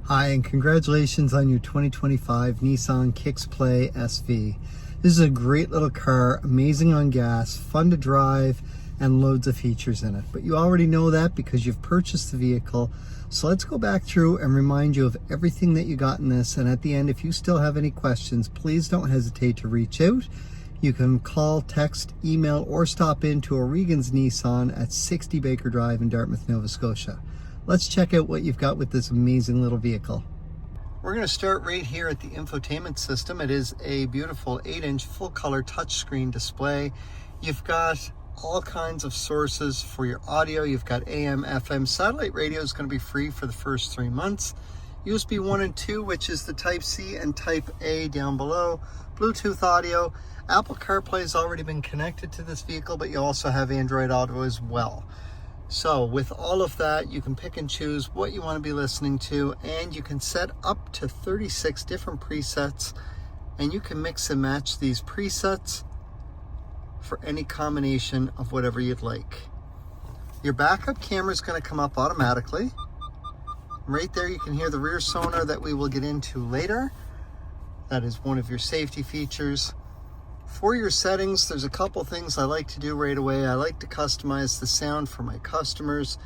Hi, and congratulations on your 2025 Nissan Kicks Play SV. This is a great little car, amazing on gas, fun to drive, and loads of features in it. But you already know that because you've purchased the vehicle. So let's go back through and remind you of everything that you got in this. And at the end, if you still have any questions, please don't hesitate to reach out. You can call, text, email, or stop into O'Regan's Nissan at 60 Baker Drive in Dartmouth, Nova Scotia. Let's check out what you've got with this amazing little vehicle. We're going to start right here at the infotainment system. It is a beautiful 8-inch full-color touchscreen display. You've got all kinds of sources for your audio. You've got AM, FM. Satellite radio is going to be free for the first 3 months. USB 1 and 2, which is the Type-C and Type-A down below. Bluetooth audio. Apple CarPlay has already been connected to this vehicle, but you also have Android Auto as well. So with all of that, you can pick and choose what you want to be listening to, and you can set up to 36 different presets, and you can mix and match these presets for any combination of whatever you'd like. Your backup camera is going to come up automatically. Right there you can hear the rear sonar that we will get into later. That is one of your safety features. For your settings, there's a couple things I like to do right away. I like to customize the sound for my customers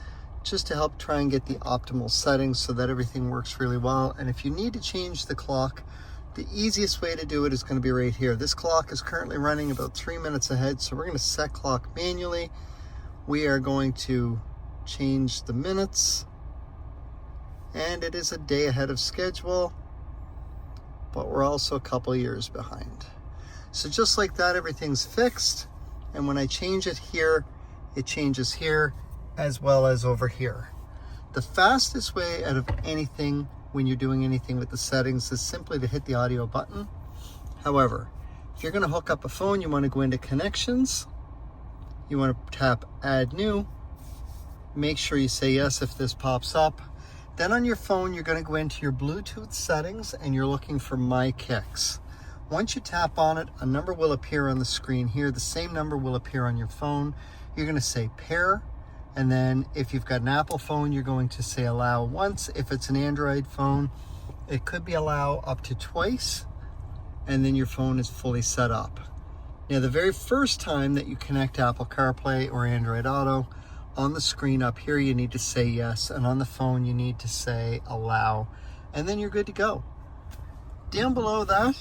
just to help try and get the optimal settings so that everything works really well. And if you need to change the clock, the easiest way to do it is going to be right here. This clock is currently running about 3 minutes ahead, so we're going to set clock manually. We are going to change the minutes, and it is a day ahead of schedule, but we're also a couple years behind. So just like that, everything's fixed. And when I change it here, it changes here as well as over here. The fastest way out of anything when you're doing anything with the settings is simply to hit the audio button. However, if you're going to hook up a phone, you want to go into connections. You want to tap add new. Make sure you say yes if this pops up. Then on your phone, you're going to go into your Bluetooth settings and you're looking for My Kicks. Once you tap on it, a number will appear on the screen here. The same number will appear on your phone. You're going to say pair, and then if you've got an Apple phone, you're going to say allow once. If it's an Android phone, it could be allow up to twice, and then your phone is fully set up. Now, the very first time that you connect Apple CarPlay or Android Auto, on the screen up here, you need to say yes, and on the phone, you need to say allow, and then you're good to go. Down below that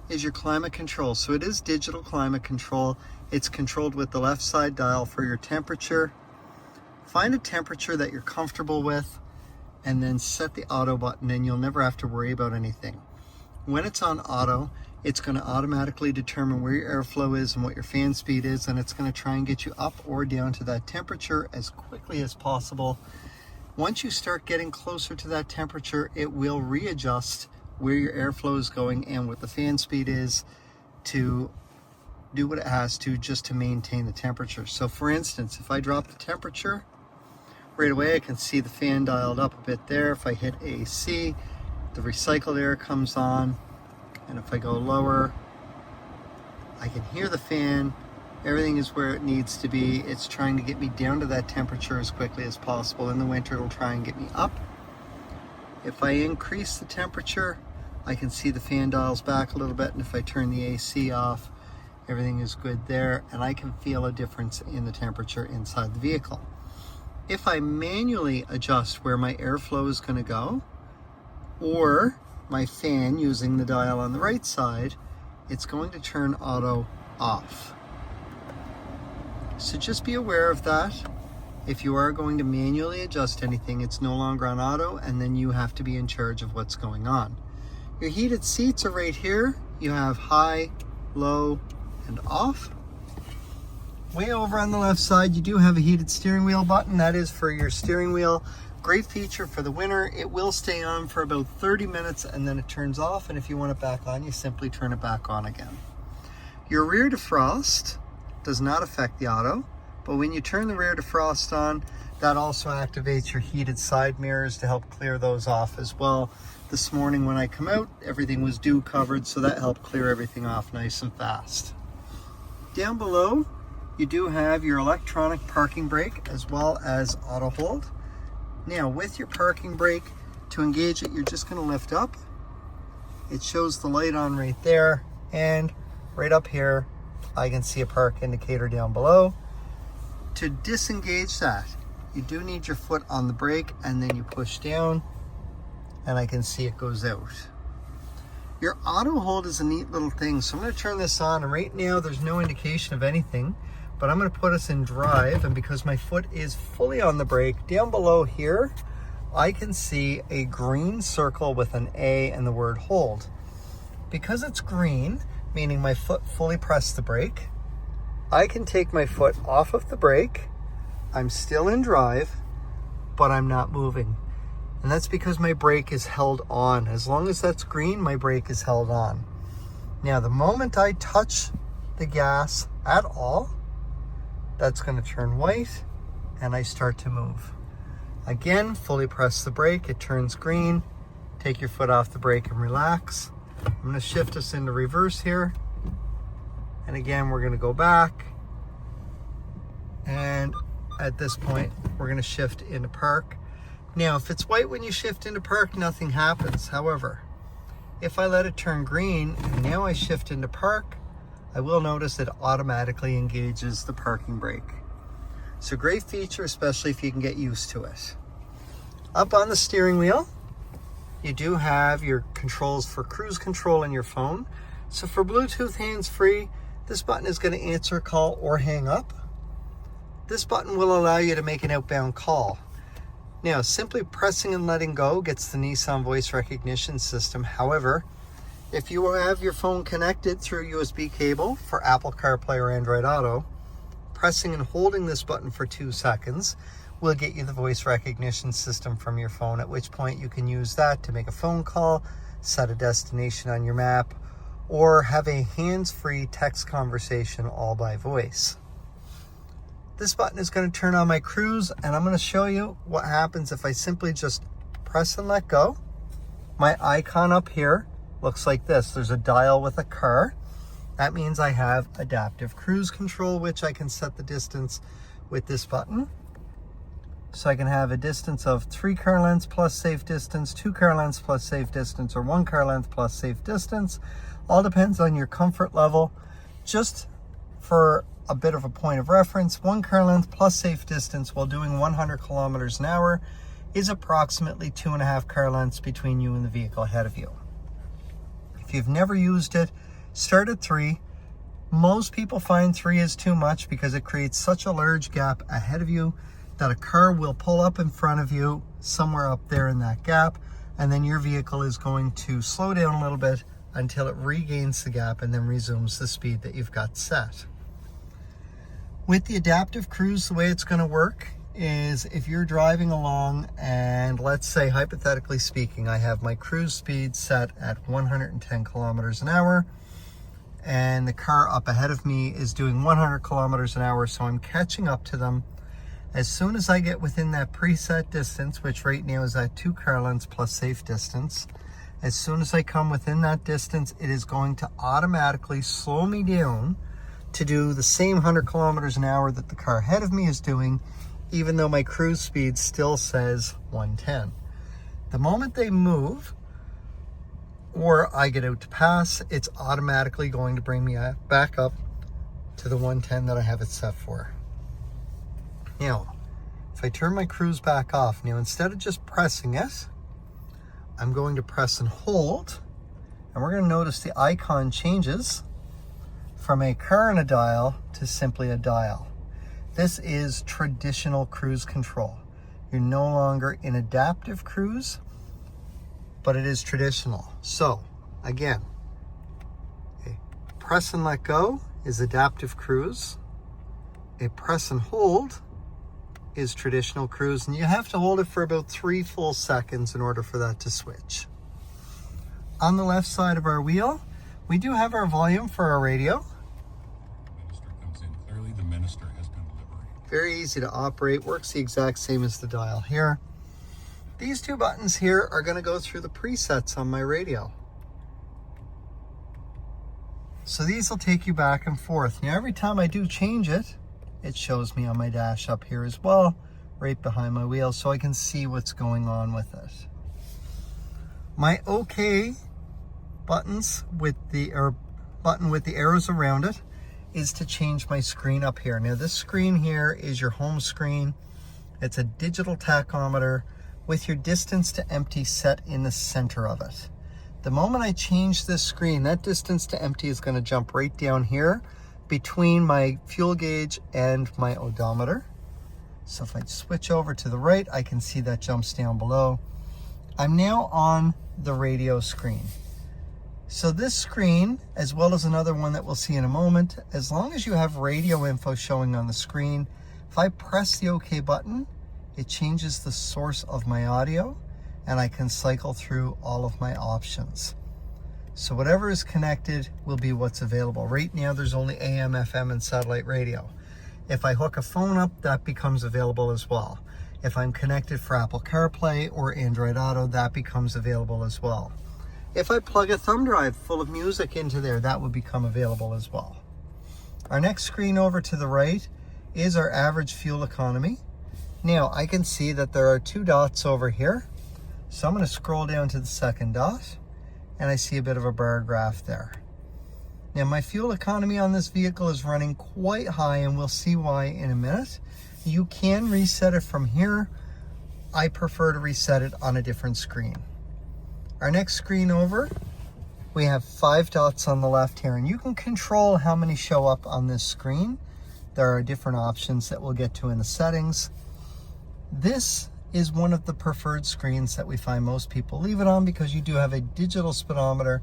is your climate control. So it is digital climate control. It's controlled with the left side dial for your temperature. Find a temperature that you're comfortable with and then set the auto button, and you'll never have to worry about anything. When it's on auto, it's going to automatically determine where your airflow is and what your fan speed is, and it's going to try and get you up or down to that temperature as quickly as possible. Once you start getting closer to that temperature, it will readjust where your airflow is going and what the fan speed is to do what it has to just to maintain the temperature. So for instance, if I drop the temperature, right away I can see the fan dialed up a bit there. If I hit AC, the recycled air comes on, and if I go lower, I can hear the fan. Everything is where it needs to be. It's trying to get me down to that temperature as quickly as possible. In the winter, it'll try and get me up. If I increase the temperature, I can see the fan dials back a little bit, and if I turn the AC off, everything is good there, and I can feel a difference in the temperature inside the vehicle. If I manually adjust where my airflow is going to go, or my fan using the dial on the right side, it's going to turn auto off. So just be aware of that. If you are going to manually adjust anything, it's no longer on auto, and then you have to be in charge of what's going on. Your heated seats are right here. You have high, low, and off. Way over on the left side, you do have a heated steering wheel button. That is for your steering wheel. Great feature for the winter. It will stay on for about 30 minutes and then it turns off, and if you want it back on, you simply turn it back on again. Your rear defrost does not affect the auto, but when you turn the rear defrost on, that also activates your heated side mirrors to help clear those off as well. This morning when I come out, everything was dew covered, so that helped clear everything off nice and fast. Down below, you do have your electronic parking brake as well as auto hold. Now with your parking brake, To engage it, you're just going to lift up. It shows the light on right there, and right up here I can see a park indicator down below. To disengage that, you do need your foot on the brake, and then you push down and I can see it goes out. Your auto hold is a neat little thing, so I'm going to turn this on, and right now there's no indication of anything, but I'm going to put us in drive, and because my foot is fully on the brake, down below here I can see a green circle with an A and the word hold. Because it's green, meaning my foot fully pressed the brake, I can take my foot off of the brake. I'm still in drive, but I'm not moving. And that's because my brake is held on. As long as that's green, my brake is held on. Now, the moment I touch the gas at all, that's going to turn white and I start to move. Again, fully press the brake, it turns green. Take your foot off the brake and relax. I'm going to shift us into reverse here. And again, we're going to go back. And at this point, we're going to shift into park. Now, if it's white when you shift into park, nothing happens. However, if I let it turn green and now I shift into park, I will notice it automatically engages the parking brake. It's a great feature, especially if you can get used to it. Up on the steering wheel, you do have your controls for cruise control and your phone. So for Bluetooth hands-free, this button is going to answer a call or hang up. This button will allow you to make an outbound call. Now, simply pressing and letting go gets the Nissan voice recognition system. However, if you have your phone connected through a USB cable for Apple CarPlay or Android Auto, pressing and holding this button for 2 seconds will get you the voice recognition system from your phone, at which point you can use that to make a phone call, set a destination on your map, or have a hands-free text conversation all by voice. This button is going to turn on my cruise, and I'm going to show you what happens if I simply just press and let go. My icon up here looks like this. There's a dial with a car. That means I have adaptive cruise control, which I can set the distance with this button. So I can have a distance of 3 car lengths plus safe distance, 2 car lengths plus safe distance, or 1 car length plus safe distance. All depends on your comfort level. Just for a bit of a point of reference, 1 car length plus safe distance while doing 100 kilometers an hour is approximately 2.5 car lengths between you and the vehicle ahead of you. If you've never used it, start at 3. Most people find 3 is too much because it creates such a large gap ahead of you that a car will pull up in front of you somewhere up there in that gap, and then your vehicle is going to slow down a little bit until it regains the gap and then resumes the speed that you've got set. With the adaptive cruise, the way it's going to work is if you're driving along and, let's say, hypothetically speaking, I have my cruise speed set at 110 kilometers an hour and the car up ahead of me is doing 100 kilometers an hour, so I'm catching up to them. As soon as I get within that preset distance, which right now is at 2 car lengths plus safe distance, as soon as I come within that distance, it is going to automatically slow me down to do the same 100 kilometers an hour that the car ahead of me is doing, even though my cruise speed still says 110. The moment they move or I get out to pass, it's automatically going to bring me back up to the 110 that I have it set for. Now, if I turn my cruise back off, now instead of just pressing it, I'm going to press and hold, and we're going to notice the icon changes from a car and a dial to simply a dial. This is traditional cruise control. You're no longer in adaptive cruise, but it is traditional. So, again, a press and let go is adaptive cruise. A press and hold is traditional cruise, and you have to hold it for about 3 full seconds in order for that to switch. On the left side of our wheel, we do have our volume for our radio. Minister comes in clearly. The minister has been liberated. Very easy to operate, works the exact same as the dial here. These 2 buttons here are going to go through the presets on my radio. So these will take you back and forth. Now every time I do change it, it shows me on my dash up here as well, right behind my wheel, so I can see what's going on with it. My OK buttons with the button with the arrows around it is to change my screen up here. Now this screen here is your home screen. It's a digital tachometer with your distance to empty set in the center of it. The moment I change this screen, that distance to empty is going to jump right down here between my fuel gauge and my odometer. So if I switch over to the right, I can see that jumps down below. I'm now on the radio screen. So this screen, as well as another one that we'll see in a moment, as long as you have radio info showing on the screen, if I press the OK button, it changes the source of my audio and I can cycle through all of my options. So whatever is connected will be what's available. Right now there's only AM, FM, and satellite radio. If I hook a phone up, that becomes available as well. If I'm connected for Apple CarPlay or Android Auto, that becomes available as well. If I plug a thumb drive full of music into there, that would become available as well. Our next screen over to the right is our average fuel economy. Now I can see that there are 2 dots over here. So I'm going to scroll down to the second dot and I see a bit of a bar graph there. Now my fuel economy on this vehicle is running quite high and we'll see why in a minute. You can reset it from here. I prefer to reset it on a different screen. Our next screen over, we have 5 dots on the left here, and you can control how many show up on this screen. There are different options that we'll get to in the settings. This is one of the preferred screens that we find most people leave it on because you do have a digital speedometer.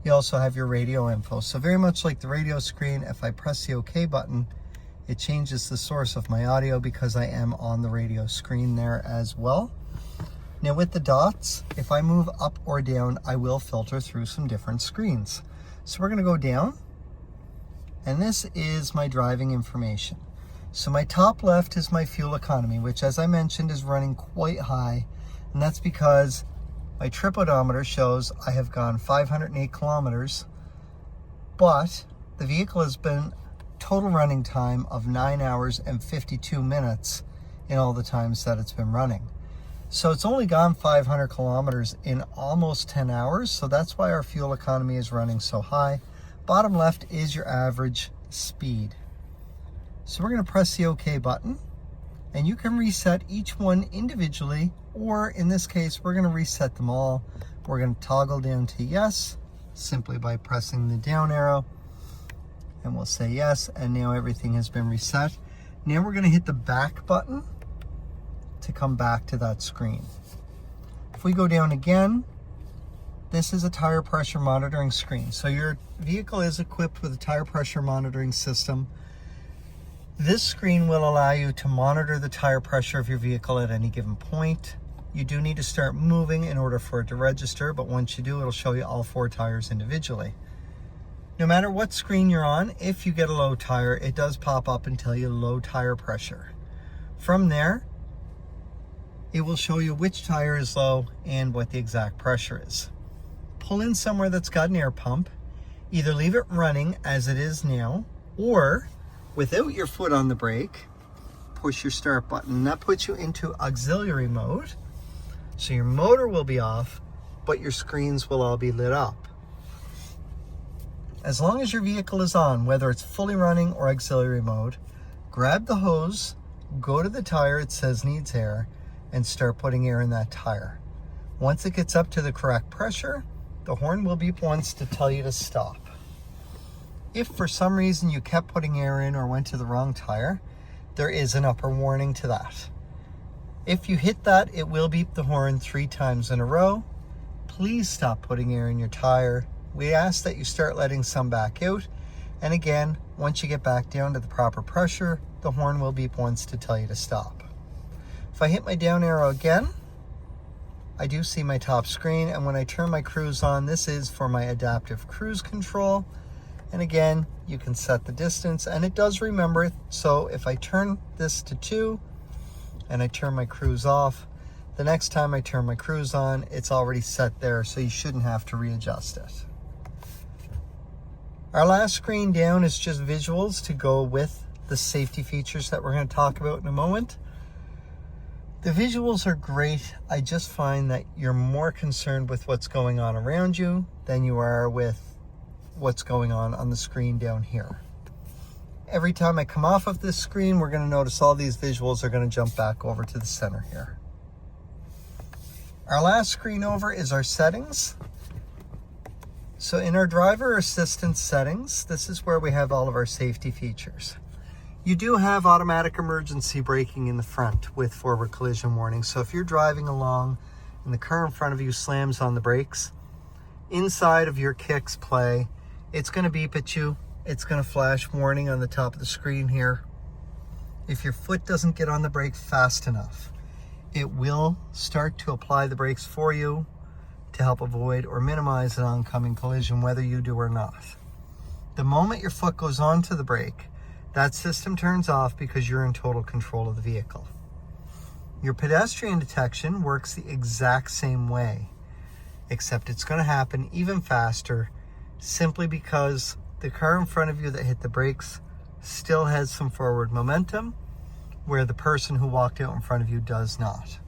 You also have your radio info. So very much like the radio screen, if I press the OK button, it changes the source of my audio because I am on the radio screen there as well. Now with the dots, if I move up or down, I will filter through some different screens. So we're gonna go down, and this is my driving information. So my top left is my fuel economy, which as I mentioned is running quite high, and that's because my trip odometer shows I have gone 508 kilometers, but the vehicle has been total running time of 9 hours and 52 minutes in all the times that it's been running. So it's only gone 500 kilometers in almost 10 hours. So that's why our fuel economy is running so high. Bottom left is your average speed. So we're going to press the OK button and you can reset each one individually, or in this case, we're going to reset them all. We're going to toggle down to yes, simply by pressing the down arrow, and we'll say yes. And now everything has been reset. Now we're going to hit the back button to come back to that screen. If we go down again, this is a tire pressure monitoring screen. So your vehicle is equipped with a tire pressure monitoring system. This screen will allow you to monitor the tire pressure of your vehicle at any given point. You do need to start moving in order for it to register, but once you do, it'll show you all 4 tires individually. No matter what screen you're on, if you get a low tire, it does pop up and tell you low tire pressure. From there, it will show you which tire is low and what the exact pressure is. Pull in somewhere that's got an air pump. Either leave it running as it is now, or without your foot on the brake, push your start button. That puts you into auxiliary mode. So your motor will be off, but your screens will all be lit up. As long as your vehicle is on, whether it's fully running or auxiliary mode, grab the hose, go to the tire it says needs air, and start putting air in that tire. Once it gets up to the correct pressure, the horn will beep once to tell you to stop. If for some reason you kept putting air in or went to the wrong tire, there is an upper warning to that. If you hit that, it will beep the horn 3 times in a row. Please stop putting air in your tire. We ask that you start letting some back out. And again, once you get back down to the proper pressure, the horn will beep once to tell you to stop. If I hit my down arrow again, I do see my top screen, and when I turn my cruise on, this is for my adaptive cruise control. And again, you can set the distance, and it does remember it. So if I turn this to 2 and I turn my cruise off, the next time I turn my cruise on, it's already set there, so you shouldn't have to readjust it. Our last screen down is just visuals to go with the safety features that we're going to talk about in a moment. The visuals are great. I just find that you're more concerned with what's going on around you than you are with what's going on the screen down here. Every time I come off of this screen, we're going to notice all these visuals are going to jump back over to the center here. Our last screen over is our settings. So in our driver assistance settings, this is where we have all of our safety features. You do have automatic emergency braking in the front with forward collision warning. So if you're driving along and the car in front of you slams on the brakes, inside of your Kicks Play, it's going to beep at you. It's going to flash warning on the top of the screen here. If your foot doesn't get on the brake fast enough, it will start to apply the brakes for you to help avoid or minimize an oncoming collision, whether you do or not. The moment your foot goes onto the brake, that system turns off because you're in total control of the vehicle. Your pedestrian detection works the exact same way, except it's going to happen even faster simply because the car in front of you that hit the brakes still has some forward momentum, where the person who walked out in front of you does not.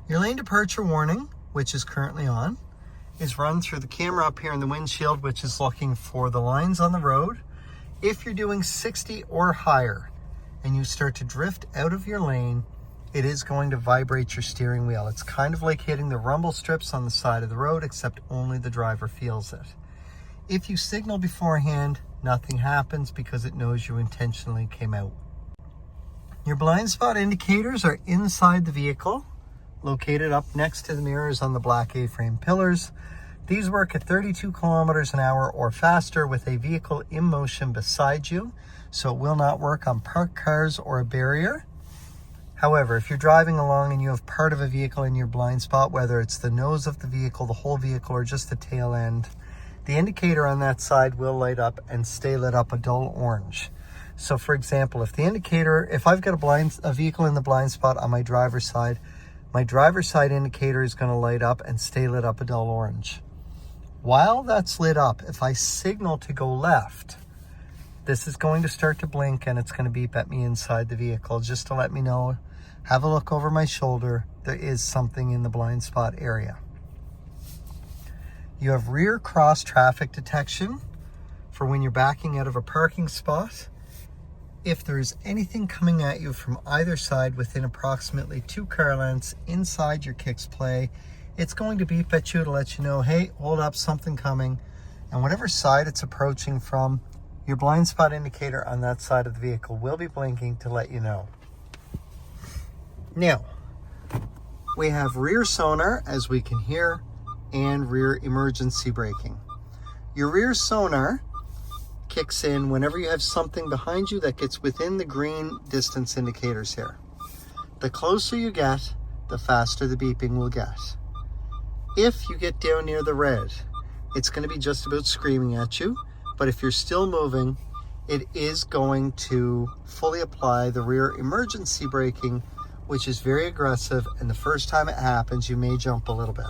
Your lane departure warning, which is currently on, is run through the camera up here in the windshield, which is looking for the lines on the road. If you're doing 60 or higher and you start to drift out of your lane, it is going to vibrate your steering wheel. It's kind of like hitting the rumble strips on the side of the road, except only the driver feels it. If you signal beforehand, nothing happens because it knows you intentionally came out. Your blind spot indicators are inside the vehicle, located up next to the mirrors on the black A-frame pillars. These work at 32 kilometers an hour or faster with a vehicle in motion beside you, so it will not work on parked cars or a barrier. However, if you're driving along and you have part of a vehicle in your blind spot, whether it's the nose of the vehicle, the whole vehicle, or just the tail end, the indicator on that side will light up and stay lit up a dull orange. So for example, if I've got a vehicle in the blind spot on my driver's side indicator is going to light up and stay lit up a dull orange. While that's lit up, if I signal to go left, this is going to start to blink and it's going to beep at me inside the vehicle just to let me know, have a look over my shoulder, there is something in the blind spot area. You have rear cross traffic detection for when you're backing out of a parking spot. If there's anything coming at you from either side within approximately 2 car lengths inside your Kicks Play, it's going to beep at you to let you know, hey, hold up, something coming. And whatever side it's approaching from, your blind spot indicator on that side of the vehicle will be blinking to let you know. Now, we have rear sonar, as we can hear, and rear emergency braking. Your rear sonar kicks in whenever you have something behind you that gets within the green distance indicators here. The closer you get, the faster the beeping will get. If you get down near the red, it's going to be just about screaming at you, but if you're still moving, it is going to fully apply the rear emergency braking, which is very aggressive, and the first time it happens, you may jump a little bit.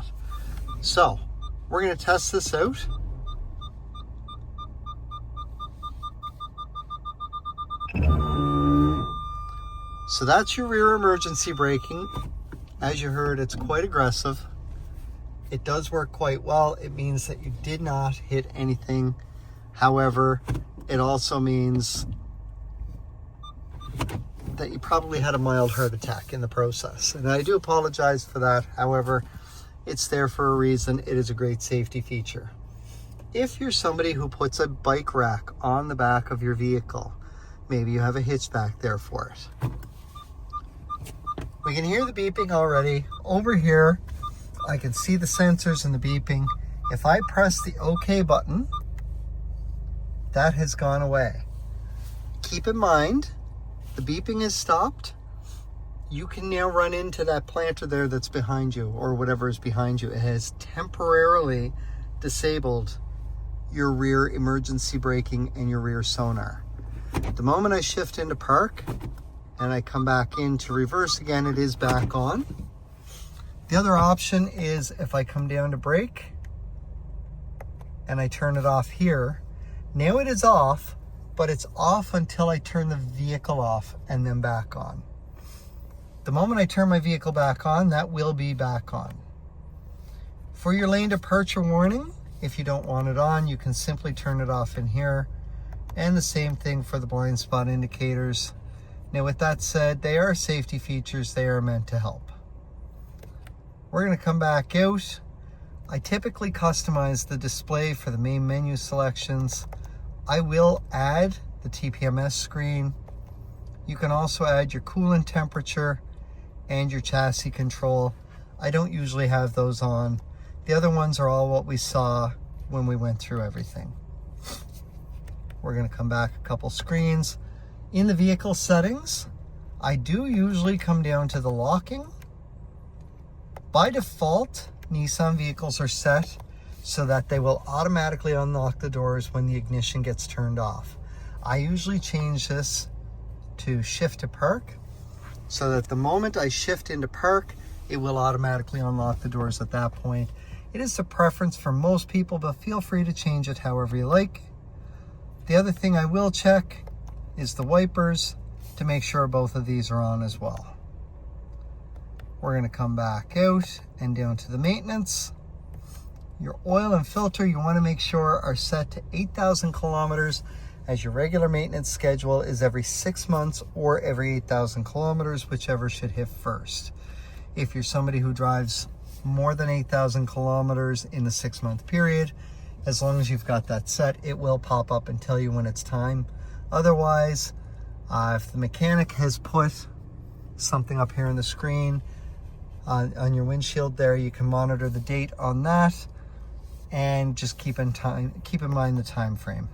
So, we're going to test this out. So that's your rear emergency braking. As you heard, it's quite aggressive. It does work quite well. It means that you did not hit anything. However, it also means that you probably had a mild heart attack in the process. And I do apologize for that. However, it's there for a reason. It is a great safety feature. If you're somebody who puts a bike rack on the back of your vehicle, maybe you have a hitch back there for it. We can hear the beeping already. Over here, I can see the sensors and the beeping. If I press the OK button, that has gone away. Keep in mind, the beeping has stopped. You can now run into that planter there that's behind you, or whatever is behind you. It has temporarily disabled your rear emergency braking and your rear sonar. The moment I shift into park and I come back into reverse again, it is back on. The other option is if I come down to brake and I turn it off here, now it is off, but it's off until I turn the vehicle off and then back on. The moment I turn my vehicle back on, that will be back on. For your lane departure warning, if you don't want it on, you can simply turn it off in here. And the same thing for the blind spot indicators. Now with that said, they are safety features, they are meant to help. We're going to come back out. I typically customize the display for the main menu selections. I will add the TPMS screen. You can also add your coolant temperature and your chassis control. I don't usually have those on. The other ones are all what we saw when we went through everything. We're going to come back a couple screens. In the vehicle settings, I do usually come down to the locking. By default, Nissan vehicles are set so that they will automatically unlock the doors when the ignition gets turned off. I usually change this to shift to park so that the moment I shift into park, it will automatically unlock the doors at that point. It is a preference for most people, but feel free to change it however you like. The other thing I will check is the wipers to make sure both of these are on as well. We're going to come back out and down to the maintenance. Your oil and filter you want to make sure are set to 8,000 kilometers, as your regular maintenance schedule is every 6 months or every 8,000 kilometers, whichever should hit first. If you're somebody who drives more than 8,000 kilometers in the 6-month period, as long as you've got that set, it will pop up and tell you when it's time. Otherwise, if the mechanic has put something up here on the screen on your windshield there, you can monitor the date on that and just keep in mind the time frame.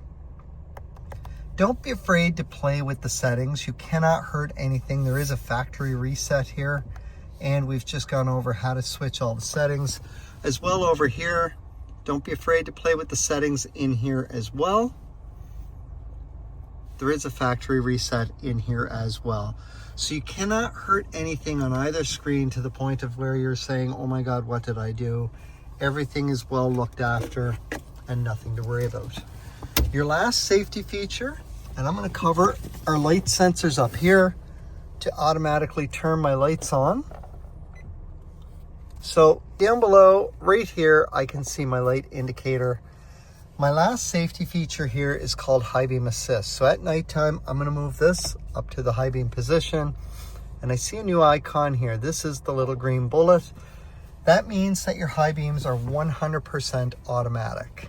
Don't be afraid to play with the settings. You cannot hurt anything. There is a factory reset here, and we've just gone over how to switch all the settings as well over here. Don't be afraid to play with the settings in here as well. There is a factory reset in here as well. So you cannot hurt anything on either screen to the point of where you're saying, oh my God, what did I do? Everything is well looked after and nothing to worry about. Your last safety feature, and I'm going to cover our light sensors up here to automatically turn my lights on. So down below, right here, I can see my light indicator. My last safety feature here is called high beam assist. So at nighttime, I'm going to move this up to the high beam position, and I see a new icon here. This is the little green bullet. That means that your high beams are 100% automatic.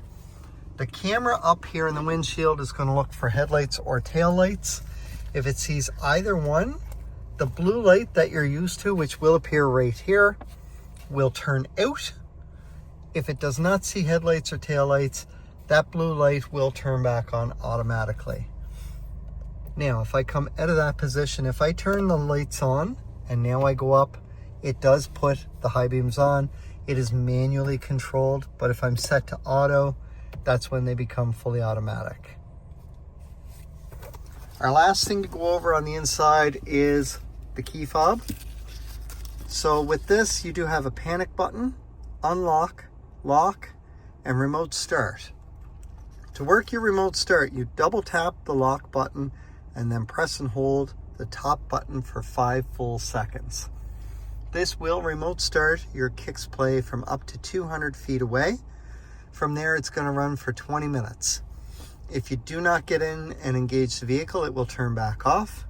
The camera up here in the windshield is going to look for headlights or tail lights. If it sees either one, the blue light that you're used to, which will appear right here, will turn out. If it does not see headlights or tail lights, that blue light will turn back on automatically. Now, if I come out of that position, if I turn the lights on and now I go up, it does put the high beams on. It is manually controlled, but if I'm set to auto, that's when they become fully automatic. Our last thing to go over on the inside is the key fob. So with this, you do have a panic button, unlock, lock, and remote start. To work your remote start, you double tap the lock button and then press and hold the top button for 5 full seconds. This will remote start your Kicks Play from up to 200 feet away. From there, it's going to run for 20 minutes. If you do not get in and engage the vehicle, it will turn back off.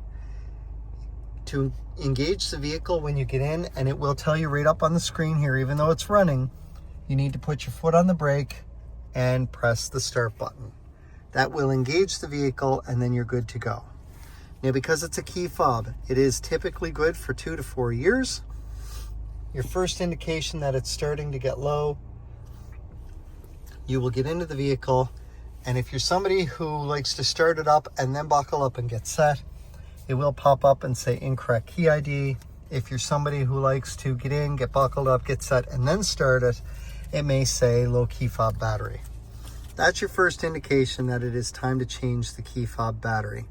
To engage the vehicle when you get in, and it will tell you right up on the screen here, even though it's running, you need to put your foot on the brake and press the start button. That will engage the vehicle, and then you're good to go. Now, because it's a key fob, it is typically good for 2 to 4 years. Your first indication that it's starting to get low, you will get into the vehicle, and if you're somebody who likes to start it up and then buckle up and get set, it will pop up and say incorrect key ID. If you're somebody who likes to get in, get buckled up, get set, and then start it, it may say low key fob battery. That's your first indication that it is time to change the key fob battery.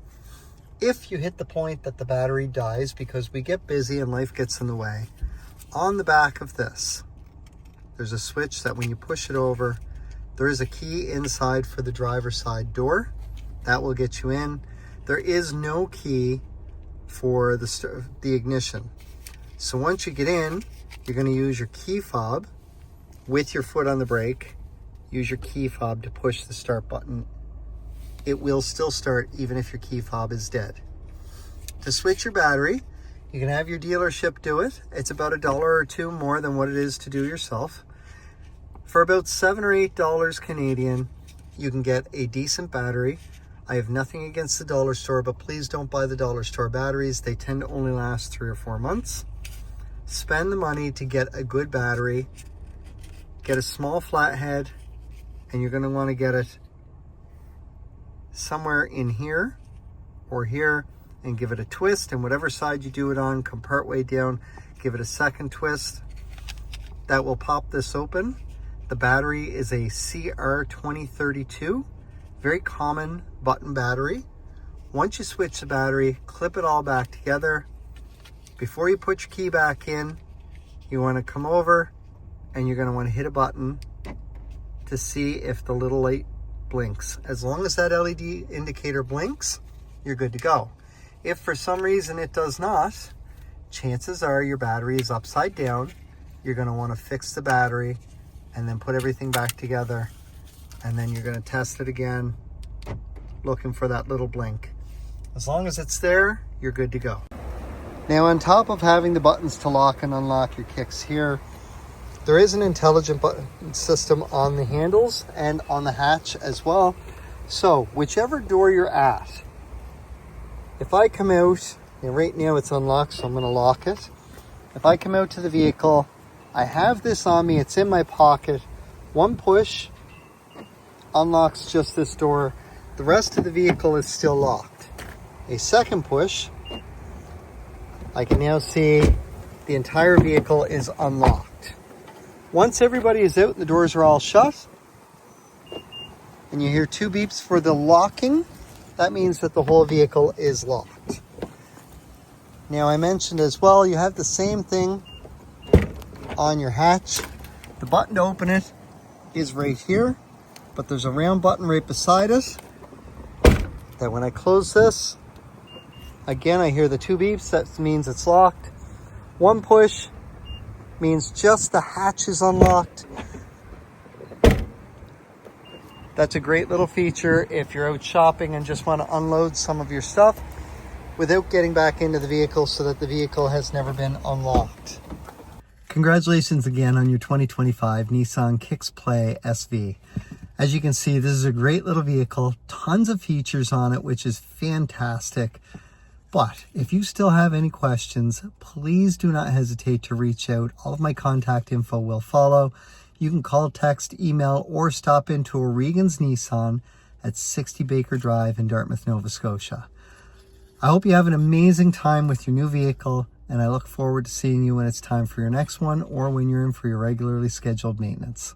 If you hit the point that the battery dies because we get busy and life gets in the way, on the back of this, there's a switch that when you push it over, there is a key inside for the driver's side door. That will get you in. There is no key for the ignition. So once you get in, you're going to use your key fob with your foot on the brake. Use your key fob to push the start button. It will still start even if your key fob is dead. To switch your battery, you can have your dealership do it. It's about $1 or $2 more than what it is to do yourself. For about $7 or $8 Canadian, you can get a decent battery. I have nothing against the dollar store, but please don't buy the dollar store batteries. They tend to only last 3 or 4 months. Spend the money to get a good battery. Get a small flathead, and you're going to want to get it somewhere in here or here, and give it a twist, and whatever side you do it on, come part way down, give it a second twist. That will pop this open. The battery is a CR2032, very common button battery. Once you switch the battery, clip it all back together. Before you put your key back in, you want to come over and you're going to want to hit a button to see if the little light blinks. As long as that LED indicator blinks, you're good to go. If for some reason it does not, chances are your battery is upside down. You're going to want to fix the battery and then put everything back together, and then you're going to test it again, looking for that little blink. As long as it's there, you're good to go. Now, on top of having the buttons to lock and unlock your kicks here, there is an intelligent button system on the handles and on the hatch as well. So whichever door you're at, if I come out, and right now it's unlocked, so I'm going to lock it. If I come out to the vehicle, I have this on me, it's in my pocket. One push unlocks just this door. The rest of the vehicle is still locked. A second push, I can now see the entire vehicle is unlocked. Once everybody is out and the doors are all shut, and you hear 2 beeps for the locking, that means that the whole vehicle is locked. Now, I mentioned as well, you have the same thing on your hatch. The button to open it is right here, but there's a round button right beside it that when I close this, again, I hear the 2 beeps. That means it's locked. One push means just the hatch is unlocked. That's a great little feature if you're out shopping and just want to unload some of your stuff without getting back into the vehicle, so that the vehicle has never been unlocked. Congratulations again on your 2025 Nissan Kicks Play SV. As you can see, this is a great little vehicle, tons of features on it, which is fantastic. But if you still have any questions, please do not hesitate to reach out. All of my contact info will follow. You can call, text, email, or stop into O'Regan's Nissan at 60 Baker Drive in Dartmouth, Nova Scotia. I hope you have an amazing time with your new vehicle, and I look forward to seeing you when it's time for your next one or when you're in for your regularly scheduled maintenance.